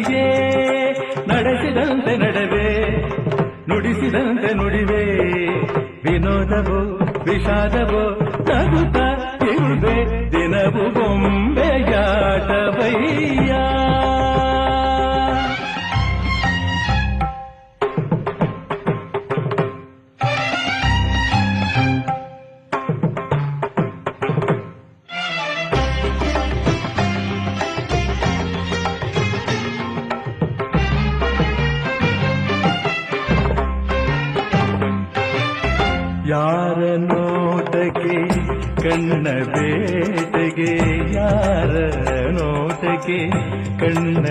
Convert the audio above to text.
ಹರಿಯೇ ನಡೆಸಿದಂತೆ ನಡೆವೆ ನುಡಿಸಿದಂತೆ ನುಡಿವೆ ವಿನೋದವೋ ವಿಷಾದವೋ ನಗುತ್ತ ಇರುವೆ ದಿನವು ಬೊಂಬೆಯಾಟವಯ್ಯ ಯಾರ ನೋಟಕ್ಕೆ ಕಣ್ಣ ಬೇಟೆಗೆ ಯಾರ ನೋಟಕ್ಕೆ ಕಣ್ಣ